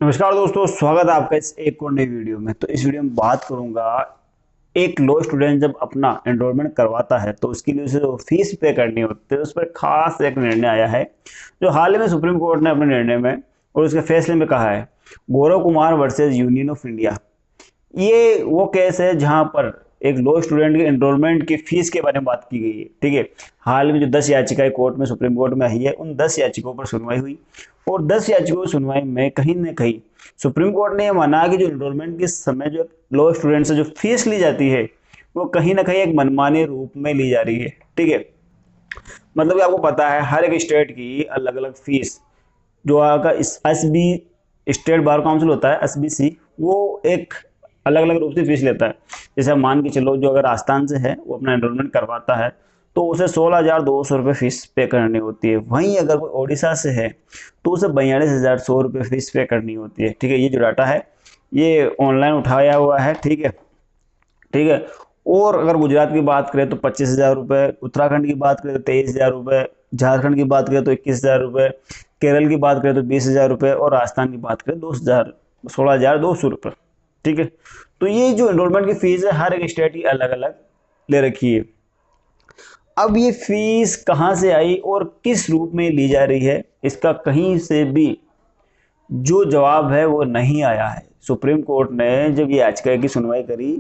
नमस्कार दोस्तों, स्वागत है आपका इस एक और नई वीडियो में। तो इस वीडियो में बात करूंगा, एक लॉ स्टूडेंट जब अपना एनरोलमेंट करवाता है तो उसके लिए उसे जो फीस पे करनी होती है उस पर खास एक निर्णय आया है जो हाल ही में सुप्रीम कोर्ट ने अपने निर्णय में और उसके फैसले में कहा है। Gaurav Kumar versus Union of India, ये वो केस है जहां पर एक लॉ स्टूडेंट के एनरोलमेंट की फीस के बारे में बात की गई है। ठीक है, हाल में जो 10 याचिकाएं कोर्ट में सुप्रीम कोर्ट में आई है, उन 10 याचिकाओं पर सुनवाई हुई और 10 याचिकाओं की सुनवाई में कहीं न कहीं सुप्रीम कोर्ट ने यह माना कि जो एनरोलमेंट के समय जो लॉ स्टूडेंट से जो फीस ली जाती है वो कहीं ना कहीं एक मनमाने रूप में ली जा रही है। ठीक है, मतलब कि आपको पता है हर एक स्टेट की अलग अलग फीस, जो आपका S B state bar council होता है एसबीसी, वो एक अलग अलग रूप से फीस लेता है। जैसे आप मान के चलो, जो अगर राजस्थान से है वो अपना एनरोलमेंट करवाता है तो उसे 16,200 रुपये फीस पे करनी होती है। वहीं अगर कोई ओडिशा से है तो उसे 42,100 रुपये फीस पे करनी होती है। ठीक है, ये जो डाटा है ये ऑनलाइन उठाया हुआ है। ठीक है, ठीक है। और अगर गुजरात की बात करें तो 25,000 रुपये, उत्तराखंड की बात करें तो 23,000 रुपये, झारखंड की बात करें तो 21,000 रुपये, केरल की बात करें तो 20,000 रुपये और राजस्थान की बात करें 16,200 रुपये। ठीक है, तो ये जो एनरोलमेंट की फीस है हर एक स्टेट की अलग अलग ले रखी है। अब ये फीस कहाँ से आई और किस रूप में ली जा रही है, इसका कहीं से भी जो जवाब है वो नहीं आया है। सुप्रीम कोर्ट ने जब ये याचिका की सुनवाई करी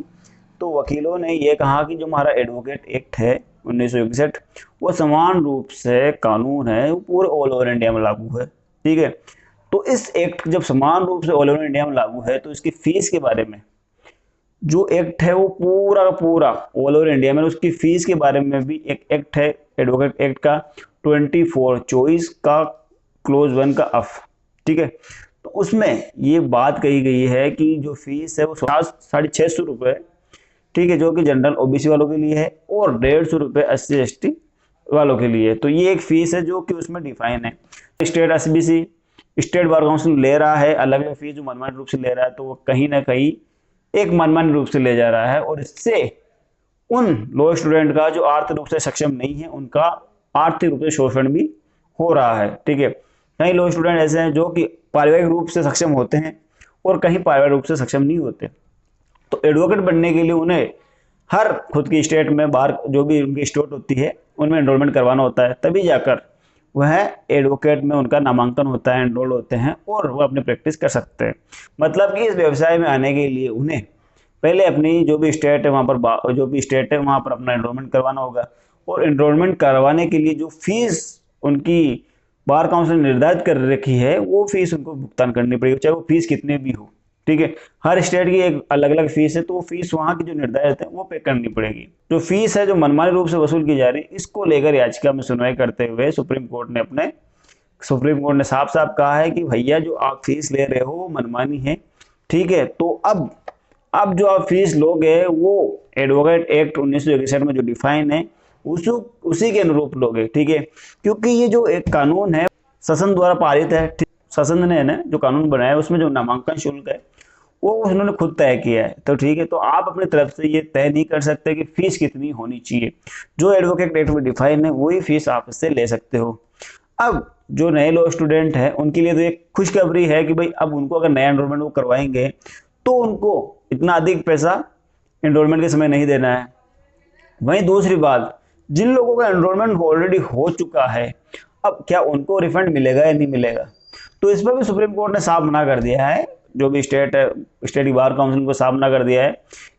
तो वकीलों ने ये कहा कि जो हमारा एडवोकेट एक्ट है 1961, वो समान रूप से कानून है, वो पूरे ऑल ओवर इंडिया में लागू है। ठीक है, तो इस एक्ट जब समान रूप से ऑल ओवर इंडिया में लागू है तो इसकी फीस के बारे में जो एक्ट है वो पूरा का पूरा ऑल ओवर इंडिया में, उसकी फीस के बारे में भी एक एक्ट है एडवोकेट एक्ट का 24/24 का क्लोज 1 का अफ। ठीक है, तो उसमें ये बात कही गई है कि जो फीस है वो 650 रुपये, ठीक है, जो कि जनरल ओबीसी वालों के लिए है, और 150 रुपये SC ST वालों के लिए। तो ये एक फीस है जो कि उसमें डिफाइन है। State SBC state bar council ले रहा है अलग अलग फीस, जो मनमानी रूप से ले रहा है, तो वो कहीं ना कहीं एक मनमानी रूप से ले जा रहा है और इससे उन लॉ स्टूडेंट का जो आर्थिक रूप से सक्षम नहीं है उनका आर्थिक रूप से शोषण भी हो रहा है। ठीक है, कई लॉ स्टूडेंट ऐसे हैं जो कि पारिवारिक रूप से सक्षम होते हैं और कहीं पारिवारिक रूप से सक्षम नहीं होते। तो एडवोकेट बनने के लिए उन्हें हर खुद की स्टेट में बार जो भी उनकी स्टेट होती है उनमें एनरोलमेंट करवाना होता है, तभी जाकर वह एडवोकेट में उनका नामांकन होता है, एनरोल होते हैं और वह अपनी प्रैक्टिस कर सकते हैं। मतलब कि इस व्यवसाय में आने के लिए उन्हें पहले अपनी जो भी स्टेट है वहाँ पर जो भी स्टेट है वहाँ पर अपना एनरोलमेंट करवाना होगा और एनरोलमेंट करवाने के लिए जो फीस उनकी बार काउंसिल निर्धारित कर रखी है वो फीस उनको भुगतान करनी पड़ेगी, चाहे वो फीस कितने भी हो। ठीक है, हर स्टेट की एक अलग अलग फीस है, तो वो फीस वहाँ की जो निर्धारित है वो पे करनी पड़ेगी। जो फीस है जो मनमानी रूप से वसूल की जा रही है, इसको लेकर याचिका में सुनवाई करते हुए सुप्रीम कोर्ट ने साफ साफ कहा है कि भैया जो आप फीस ले रहे हो वो मनमानी है। ठीक है, तो अब जो आप फीस लोगे वो एडवोकेट एक्ट 1961 में जो डिफाइन है उसी के अनुरूप लोगे। ठीक है, क्योंकि ये जो एक कानून है सदन द्वारा पारित है, सदन ने ना जो कानून बनाया है उसमें जो नामांकन शुल्क है वो उन्होंने खुद तय किया है। तो ठीक है, तो आप अपनी तरफ से ये तय नहीं कर सकते कि फीस कितनी होनी चाहिए। जो एडवोकेट एक्ट में डिफाइन है वही फीस आप इससे ले सकते हो। अब जो नए लॉ स्टूडेंट हैं उनके लिए तो एक खुशखबरी है कि भाई अब उनको अगर नया एनरोलमेंट वो करवाएंगे तो उनको इतना अधिक पैसा एनरोलमेंट के समय नहीं देना है। वहीं दूसरी बात, जिन लोगों का एनरोलमेंट ऑलरेडी हो चुका है, अब क्या उनको रिफंड मिलेगा या नहीं मिलेगा, तो इस पर भी सुप्रीम कोर्ट ने साफ मना कर दिया है। जो भी स्टेट है, स्टेट बार काउंसिल को साफ मना कर दिया है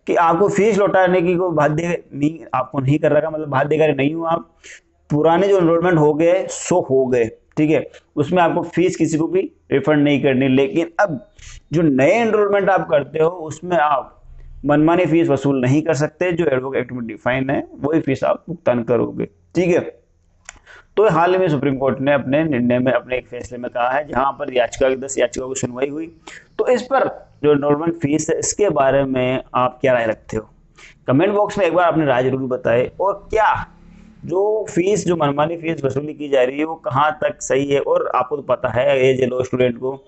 कि आपको फीस लौटाने की कोई बाध्य नहीं, आपको नहीं कर रखा, मतलब बाध्यकारी नहीं हो आप। पुराने जो एनरोलमेंट हो गए सो हो गए। ठीक है, उसमें आपको फीस किसी को भी रिफंड नहीं करनी, लेकिन अब जो नए एनरोलमेंट आप करते हो उसमें आप मनमानी फीस वसूल नहीं कर सकते। जो एडवोकेट एक्ट में डिफाइन है वही फीस आप भुगतान करोगे। ठीक है, तो हाल ही में सुप्रीम कोर्ट ने अपने निर्णय में, अपने एक फैसले में कहा है, जहां पर 10 याचिकाओं की सुनवाई हुई, तो इस पर जो एनरोलमेंट फीस है इसके बारे में आप क्या राय रखते हो? कमेंट बॉक्स में एक बार अपनी राय जरूर बताएं। और क्या जो फीस, जो मनमानी फीस वसूली की जा रही है वो कहाँ तक सही है? और आपको तो पता है एज ए लॉ स्टूडेंट को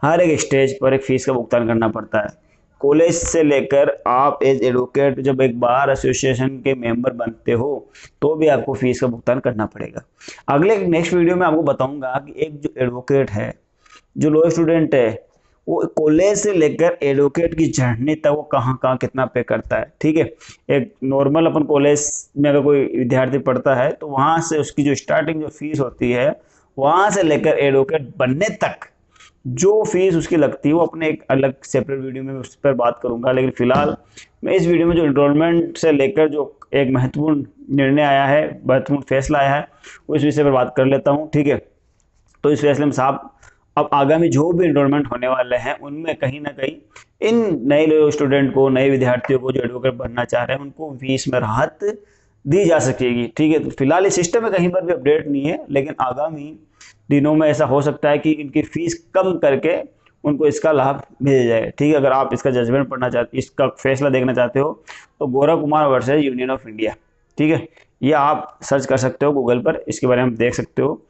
हर एक स्टेज पर एक फीस का भुगतान करना पड़ता है। कॉलेज से लेकर आप एज एडवोकेट जब एक बार एसोसिएशन के मेंबर बनते हो तो भी आपको फीस का भुगतान करना पड़ेगा। अगले नेक्स्ट वीडियो में आपको बताऊंगा कि एक जो एडवोकेट है, जो लॉ स्टूडेंट है, वो कॉलेज से लेकर एडवोकेट की जर्नी तक वो कहाँ कहाँ कितना पे करता है। ठीक है, एक नॉर्मल अपन कॉलेज में अगर कोई विद्यार्थी पढ़ता है तो वहाँ से उसकी जो स्टार्टिंग जो फीस होती है, वहाँ से लेकर एडवोकेट बनने तक जो फीस उसकी लगती है वो अपने एक अलग सेपरेट वीडियो में उस पर बात करूंगा। लेकिन फिलहाल मैं इस वीडियो में जो एनरोलमेंट से लेकर जो एक महत्वपूर्ण निर्णय आया है, महत्वपूर्ण फैसला आया है, वो इस विषय पर बात कर लेता हूँ। ठीक है, तो इस फैसले में साहब अब आगामी जो भी एनरोलमेंट होने वाले हैं उनमें कहीं ना कहीं इन नए स्टूडेंट को, नए विद्यार्थियों को जो एडवोकेट बनना चाह रहे हैं उनको फीस में राहत दी जा सकेगी। ठीक है, तो फिलहाल इस सिस्टम में कहीं पर भी अपडेट नहीं है, लेकिन आगामी दिनों में ऐसा हो सकता है कि इनकी फीस कम करके उनको इसका लाभ मिल जाए। ठीक है, अगर आप इसका जजमेंट पढ़ना चाहते, इसका फैसला देखना चाहते हो तो Gaurav Kumar versus Union of India, ठीक है, ये आप सर्च कर सकते हो गूगल पर, इसके बारे में देख सकते हो।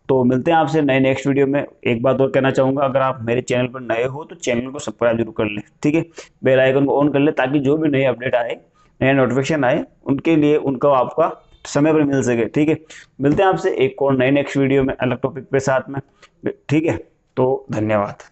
तो मिलते हैं आपसे नए नेक्स्ट वीडियो में। एक बात और कहना चाहूंगा, अगर आप मेरे चैनल पर नए हो तो चैनल को सब्सक्राइब जरूर कर ले। ठीक है, बेल आइकन को ऑन कर ले ताकि जो भी नए अपडेट आए, नए नोटिफिकेशन आए, उनके लिए उनको आपका समय पर मिल सके। ठीक है, मिलते हैं आपसे एक और नए नेक्स्ट वीडियो में अलग टॉपिक के साथ में। ठीक है, तो धन्यवाद।